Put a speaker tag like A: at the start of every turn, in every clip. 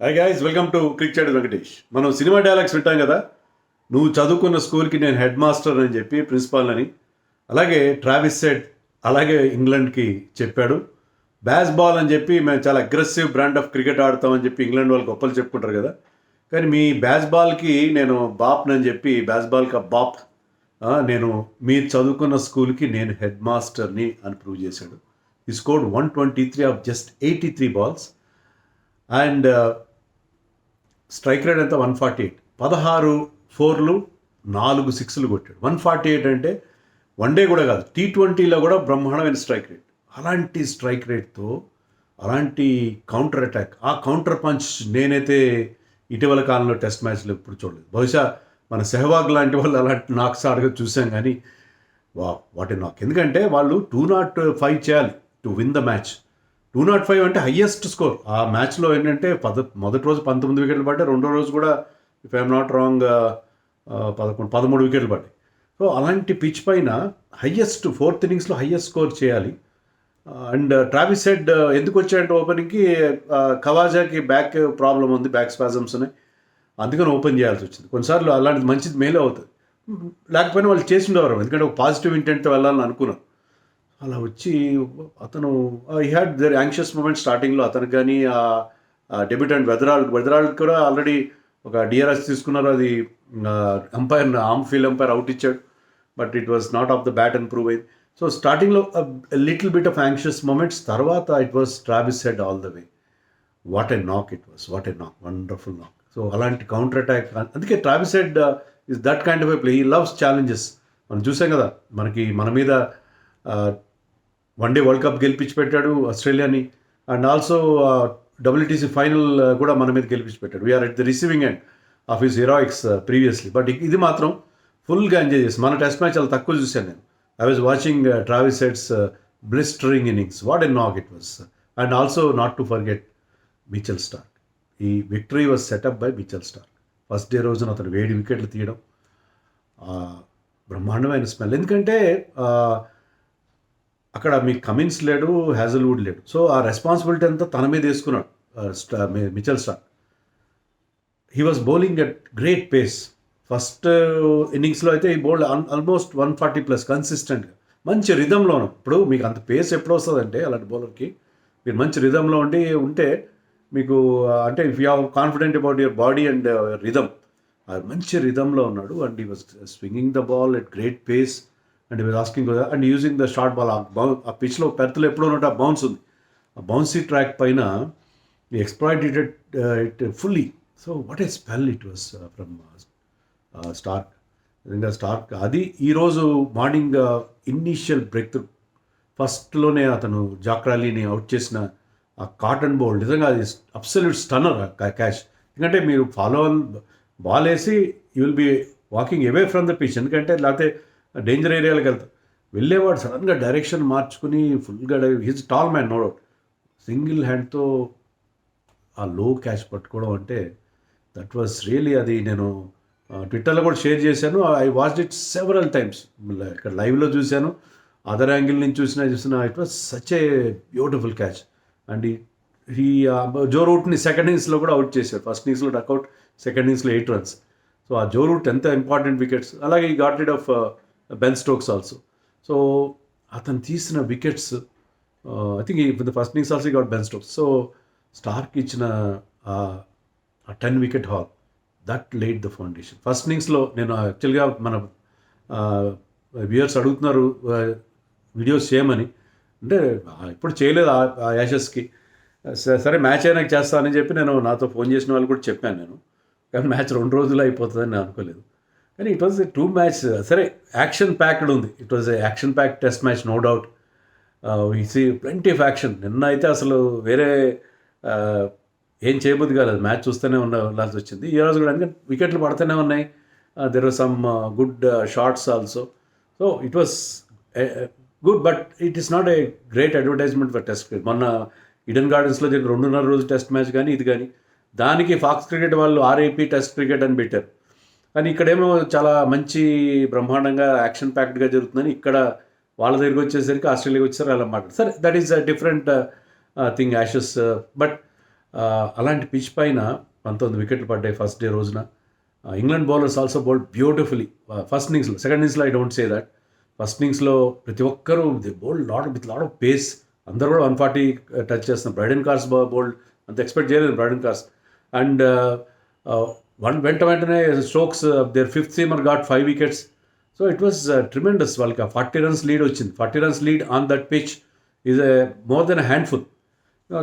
A: Hi guys, welcome to cricket Venkatesh. మనం cinema dialogues వింటాం కదా. నువ్వు చదువుకున్న స్కూల్కి నేను హెడ్ మాస్టర్ అని చెప్పి ప్రిన్సిపాల్ అని, అలాగే ట్రావిస్ సెడ్ అలాగే ఇంగ్లాండ్కి చెప్పాడు. బ్యాస్ బాల్ అని చెప్పి మేము చాలా అగ్రెసివ్ బ్రాండ్ ఆఫ్ క్రికెట్ ఆడతామని చెప్పి ఇంగ్లాండ్ వాళ్ళు గొప్పలు చెప్పుకుంటారు కదా. కానీ మీ బ్యాస్ బాల్కి నేను బాప్ అని చెప్పి బ్యాస్ బాల్కి బాప్, నేను మీరు చదువుకున్న స్కూల్కి నేను హెడ్ మాస్టర్ని అని ప్రూవ్ చేశాడు. ఈ scored 123 of just 83 balls and strike rate ఎంత 148, 16 4లు 4 6లు కొట్టాడు. 148 అంటే వన్ డే కూడా కాదు, T20లో కూడా బ్రహ్మాండమైన స్ట్రైక్ రేట్. అలాంటి స్ట్రైక్ రేట్తో అలాంటి కౌంటర్ అటాక్, ఆ కౌంటర్ పంచ్ నేనైతే ఇటీవల కాలంలో టెస్ట్ మ్యాచ్లో ఎప్పుడు చూడలేదు. బహుశా మన సెహవాగ్ లాంటి వాళ్ళు అలాంటి నాక్స్ ఆడగా చూసాం, కానీ వాట్ ఏ నాక్. ఎందుకంటే వాళ్ళు 205 చేయాలి టు విన్ ద మ్యాచ్. 205 అంటే హయ్యెస్ట్ స్కోర్ ఆ మ్యాచ్లో. ఏంటంటే మొదటి రోజు 19 వికెట్లు పడ్డాయి, రెండో రోజు కూడా ఇఫ్ ఐఎమ్ నాట్ రాంగ్ 13 వికెట్లు పడ్డాయి. సో అలాంటి పిచ్ పైన హయ్యెస్ట్ ఫోర్త్ ఇన్నింగ్స్లో హయ్యెస్ట్ స్కోర్ చేయాలి. అండ్ ట్రావిస్ హెడ్ ఎందుకు వచ్చాయంటే ఓపెనింగ్కి కవాజాకి బ్యాక్ ప్రాబ్లం ఉంది, బ్యాక్ స్పాజమ్స్ ఉన్నాయి, అందుకని ఓపెన్ చేయాల్సి వచ్చింది. కొన్నిసార్లు అలాంటిది మంచిది మేలే అవుతుంది, లేకపోయినా వాళ్ళు చేసి ఉండేవారు, ఎందుకంటే ఒక పాజిటివ్ ఇంటెంట్తో వెళ్ళాలని అనుకున్నారు. అలా వచ్చి అతను ఈ హ్యాడ్ దర్ యాంగ్షియస్ మూమెంట్ స్టార్టింగ్లో అతనికి, కానీ డెబ్యూటెంట్ వెదరాల్ కూడా ఆల్రెడీ ఒక డిఆర్ఎస్ తీసుకున్నారు. అది umpire arm field umpire out ఇచ్చాడు, but it was not off the bat and prove అయింది. సో స్టార్టింగ్లో little bit of anxious moments, తర్వాత it was Travis Head all the way. What a knock it was, what a నాక్, wonderful నాక్. So అలాంటి counter attack, అందుకే Travis head is that kind of a play. He loves challenges. మనం చూసాం కదా, మన మీద వన్ డే వరల్డ్ కప్ గెలిపించి పెట్టాడు ఆస్ట్రేలియాని, అండ్ ఆల్సో WTC ఫైనల్ కూడా మన మీద గెలిపించి పెట్టాడు. We're at the receiving end of his heroics previously. But ఇది మాత్రం ఫుల్గా ఎంజాయ్ చేసి, మన టెస్ట్ మ్యాచ్ చాలా తక్కువ చూశాను నేను. I was watching Travis Head's blistering innings. What a knock it was. And also not to forget Mitchell Starc. ఈ victory was set up by Mitchell Starc. First day రోజున అతను 7 వికెట్లు తీయడం బ్రహ్మాండమైన స్మెల్. ఎందుకంటే అక్కడ మీకు కమిన్స్ లేడు, హ్యాజల్వుడ్ లేడు. సో ఆ రెస్పాన్సిబిలిటీ అంతా తన మీద వేసుకున్నాడు Mitchell Starc. He was bowling at great pace. First ఇన్నింగ్స్లో అయితే ఈ బౌల్డ్ ఆల్మోస్ట్ 140+ కన్సిస్టెంట్గా మంచి రిధంలోను. ఇప్పుడు మీకు అంత పేస్ ఎప్పుడు వస్తుందంటే అలాంటి బౌలర్కి, మీరు మంచి రిధంలో ఉంటే మీకు, అంటే if you have confident about your body and rhythm, మంచి రిధంలో ఉన్నాడు. And he was swinging the ball at great pace and he was asking and using the short ball. ఆ పిచ్లో పెర్త్లో ఎప్పుడో ఉన్నట్టు ఆ బౌన్స్ ఉంది, ఆ బౌన్సీ ట్రాక్ పైన exploited it fully. So what a spell it was from Starc. నిజంగా స్టార్క్ అది ఈరోజు మార్నింగ్ ఇనీషియల్ బ్రేక్ త్రూ ఫస్ట్లోనే అతను జాక్రాలీని అవుట్ చేసిన ఆ కాటన్ బౌల్, నిజంగా అది అబ్సల్యూట్ స్టన్నర్ క్యాచ్. ఎందుకంటే మీరు ఫాలో బాల్ వేసి you will be walking away from the pitch, ఎందుకంటే లేకపోతే డేంజర్ ఏరియాలకు వెళ్తాం. వెళ్ళేవాడు సడన్గా డైరెక్షన్ మార్చుకుని ఫుల్గా his tall man, no doubt. Single హ్యాండ్తో ఆ లో క్యాచ్ పట్టుకోవడం అంటే దట్ వాస్ రియలీ, అది నేను ట్విట్టర్లో కూడా షేర్ చేశాను. I watched it several times. ఇక్కడ లైవ్లో చూశాను, అదర్ యాంగిల్ నుంచి చూసిన it was such a beautiful catch. And ఈ జో రూట్ని సెకండ్ ఇన్నింగ్స్లో కూడా అవుట్ చేశారు. ఫస్ట్ ఇన్నింగ్స్లో డక్అవుట్, సెకండ్ ఇన్నింగ్స్లో 8 runs. సో ఆ జో రూట్ ఎంత ఇంపార్టెంట్ వికెట్స్. అలాగే ఈ got rid of Ben Stokes also. So అతను తీసిన wickets, I think the first innings also got Ben Stokes. So Starc ఇచ్చిన 10 wicket haul, that laid the foundation. First ఇన్నింగ్స్లో నేను యాక్చువల్గా మన వ్యూయర్స్ అడుగుతున్నారు వీడియోస్ చేయమని, అంటే ఇప్పుడు చేయలేదు ఆ యాషెస్కి. సరే మ్యాచ్ అయినాక చేస్తానని చెప్పి నేను, నాతో ఫోన్ చేసిన వాళ్ళు కూడా చెప్పాను నేను, కానీ మ్యాచ్ 2 రోజులు అయిపోతుందని నేను అనుకోలేదు. కానీ ఇట్ వాజ్ 2 మ్యాచ్. సరే యాక్షన్ ప్యాక్డ్ ఉంది, it was action pack test match, no doubt. We see plenty of action. నిన్న అయితే అసలు వేరే ఏం చేయబుద్ది కాలేదు, మ్యాచ్ చూస్తూనే ఉండాల్సి వచ్చింది. ఈ రోజు కూడా ఎందుకంటే వికెట్లు పడుతూనే ఉన్నాయి, there are some good shots also. So it was good, but it is not a great advertisement for test cricket. మొన్న ఈడెన్ గార్డెన్స్లో జరిగిన 2.5 రోజు టెస్ట్ మ్యాచ్ కానీ ఇది కానీ, దానికి ఫాక్స్ క్రికెట్ వాళ్ళు RIP టెస్ట్ క్రికెట్ అని పెట్టారు. కానీ ఇక్కడేమో చాలా మంచి బ్రహ్మాండంగా యాక్షన్ ప్యాక్డ్గా జరుగుతుందని, ఇక్కడ వాళ్ళ దగ్గరికి వచ్చేసరికి ఆస్ట్రేలియాకి వచ్చేసరికి అలా మాట్లాడు. సరే, that is a different thing, Ashes. But అలాంటి పిచ్ పైన 19 వికెట్లు పడ్డాయి ఫస్ట్ డే రోజున. England bowlers also bowled beautifully first ఇన్నింగ్స్లో. సెకండ్ ఇన్నింగ్స్లో I don't say that. First ఇన్నింగ్స్లో ప్రతి ఒక్కరూ the bowled with lot of pace. అందరూ కూడా 140 టచ్ చేస్తున్నారు. బ్రైడెన్ కార్స్ బౌల్డ్ అంత ఎక్స్పెక్ట్ చేయలేదు బ్రైడెన్ కార్స్. అండ్ వెంటనే Stokes there fifth seamer got 5 wickets. So it was tremendous. వాళ్ళకి 40 runs లీడ్ వచ్చింది. 40 runs lead on that pitch is more than handful.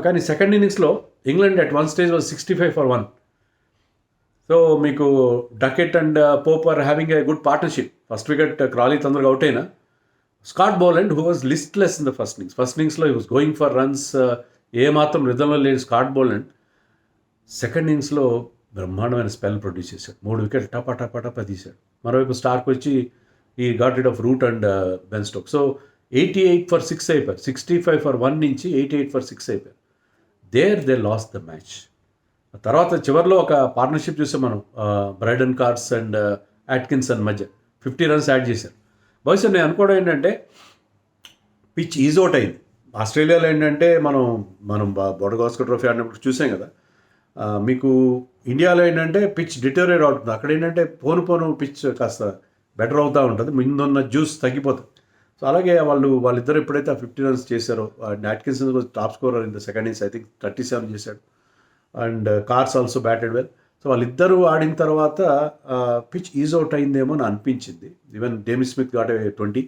A: కానీ second ఇన్నింగ్స్లో England at one stage was 65 for 1. So మీకు Duckett and Pope are having a good partnership. First wicket Crawley తొందరగా out అయినా Scott Boland who was listless in the first innings. First ఇన్నింగ్స్లో he was going for runs. ఏ మాత్రం రిధంలో లేని Scott Boland second ఇన్నింగ్స్లో బ్రహ్మాండమైన స్పెల్ ప్రొడ్యూస్ చేశాడు. 3 వికెట్లు టపా తీశాడు. మరోవైపు స్టార్క్ వచ్చి ఈ got rid of root and Ben stroke. So 88 for 6 అయిపోయారు. 65 for 1 నుంచి 88 for 6 అయిపోయారు. They last the match. తర్వాత చివరిలో ఒక పార్ట్నర్షిప్ చూసాం మనం బ్రైడెన్ కార్స్ అండ్ అట్కిన్సన్ మధ్య 50 runs యాడ్ చేశారు. బహుశా నేను అనుకోవడం ఏంటంటే పిచ్ ఈజ్ అవుట్ అయింది. ఆస్ట్రేలియాలో ఏంటంటే మనం బొడగాస్కర్ ట్రోఫీ ఆడినప్పుడు చూసాం కదా. మీకు ఇండియాలో ఏంటంటే పిచ్ డిటోరేట్ అవుతుంది. అక్కడ ఏంటంటే పోను పిచ్ కాస్త బెటర్ అవుతూ ఉంటుంది. ముందున్న జ్యూస్ తగ్గిపోతుంది. సో అలాగే వాళ్ళిద్దరు ఎప్పుడైతే ఆ 50 runs చేశారో, Atkinson top scorer in the second innings, I think 37 చేశాడు. And Carse also batted well. So వాళ్ళిద్దరూ ఆడిన తర్వాత పిచ్ ఈజ్ అవుట్ అయిందేమో అని అనిపించింది. Even Jamie Smith got 20.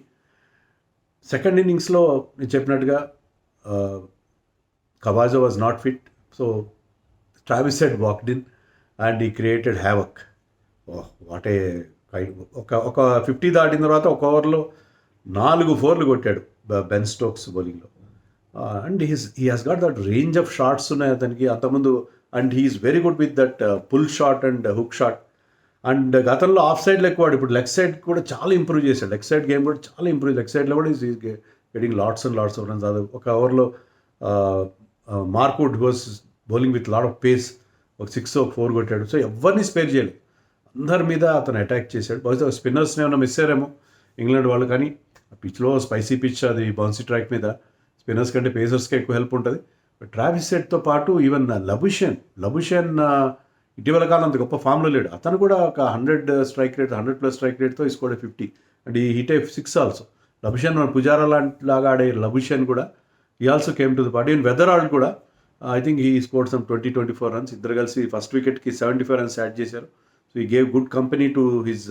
A: Second ఇన్నింగ్స్లో నేను చెప్పినట్టుగా Khawaja was not fit. So Travis Head walked in and he created havoc. What a ఒక 50 దాటిన తర్వాత ఒక ఓవర్లో 4 4 కొట్టాడు బెన్ స్టోక్స్ బౌలింగ్లో. And he has got that range of shots ఉన్నాయి అతనికి అంతకుముందు. And he is very good with that pull shot and hook shot. And గతంలో ఆఫ్ సైడ్లో ఎక్కువ, ఇప్పుడు లెగ్ సైడ్ కూడా చాలా ఇంప్రూవ్ చేశాడు. లెగ్ సైడ్ గేమ్ కూడా చాలా ఇంప్రూవ్. లెగ్ సైడ్లో కూడా is getting lots and lots of runs. అది ఒక ఓవర్లో Mark Wood was bowling with lot of pace, ఒక 6 or 4 కొట్టాడు. సో ఎవరిని స్పేర్ చేయలేదు, అందరి మీద అతను అటాక్ చేశాడు. బహుశా స్పిన్నర్స్ని ఏమైనా మిస్ అయ్యారేమో ఇంగ్లాండ్ వాళ్ళు. కానీ పిచ్లో స్పైసీ పిచ్, అది బౌన్సీ ట్రాక్ మీద స్పిన్నర్స్ కంటే పేసర్స్కే ఎక్కువ హెల్ప్ ఉంటుంది. బట్ ట్రావిస్ హెడ్తో పాటు ఈవెన్ లబుషెన్ ఇటీవల కాలం అంత గొప్ప ఫామ్లో లేడు. అతను కూడా ఒక 100+ స్ట్రైక్ రేట్తో scored 50 and he hit 6 also. Labuschagne మన పుజారా లాగా ఆడే లబుషెన్ కూడా he also came to the party. Even Weatherald కూడా I think he scored some 20-24 runs. ఇద్దరు కలిసి ఫస్ట్ వికెట్కి 75 runs యాడ్ చేశారు. So he gave good company to his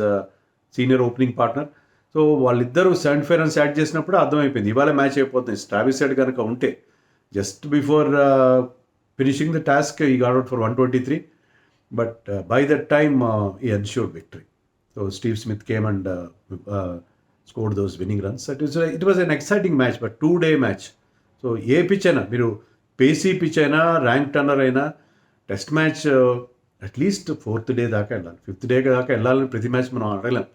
A: senior opening partner. So వాళ్ళిద్దరూ 75 runs యాడ్ చేసినప్పుడు అర్థమైపోయింది ఇవాళ మ్యాచ్ అయిపోతుంది. ట్రావిస్ హెడ్ కనుక ఉంటే just before finishing the task he got out for 123. But by that time he ensured victory. So Steve Smith came and scored those winning runs. It was an exciting match, but 2-day match. So ఏ pitch అయినా, మీరు pacy pitch అయినా, rank turner అయినా, test match at least 4th day దాకా వెళ్ళాలి. 5th day దాకా వెళ్ళాలని ప్రతి మ్యాచ్ మనం అడగలేం.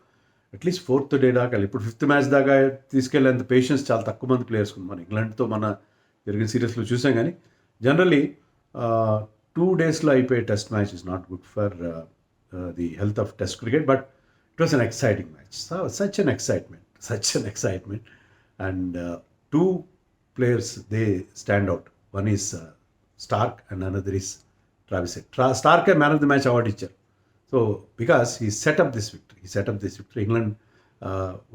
A: అట్లీస్ట్ 4th day దాకా వెళ్ళాలి. ఇప్పుడు 5th match దాకా తీసుకెళ్ళేంత పేషెన్స్ చాలా తక్కువ మంది ప్లేయర్స్ ఉంది. మన ఇంగ్లాండ్తో మన జరిగిన సిరీస్లో చూసాం. కానీ జనరల్లీ 2 daysలో అయిపోయే test match is not good for the health of test cricket. But it was an exciting match. Such an excitement. And 2 players they stand out. One is Stark and another is Travis Head. Stark man of the match award icharu. So because he set up this victory. England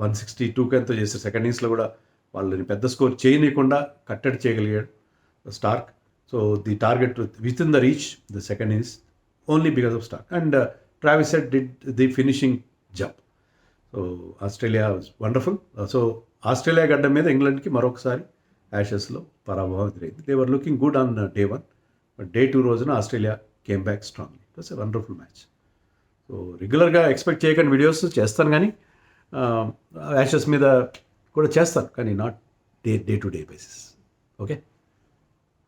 A: 162 కి ఎంతో చేశారు. Second ఇన్నింగ్స్లో కూడా వాళ్ళని పెద్ద score చేయనీయకుండా కట్టడి చేయగలిగాడు Starc. So the target within the reach the second innings only because of Starc. And Travis Head did the finishing jump. So Australia was wonderful. So Australia గడ్డ మీద ఇంగ్లాండ్కి మరొకసారి యాషెస్లో పరాభవం ఎదురైంది. They were looking good on day 1, but day 2 రోజున Australia came back strongly. It was a wonderful match. So రెగ్యులర్గా expect చేయకుండా వీడియోస్ చేస్తాను, కానీ యాషెస్ మీద కూడా చేస్తాను, కానీ not day to day basis. Okay.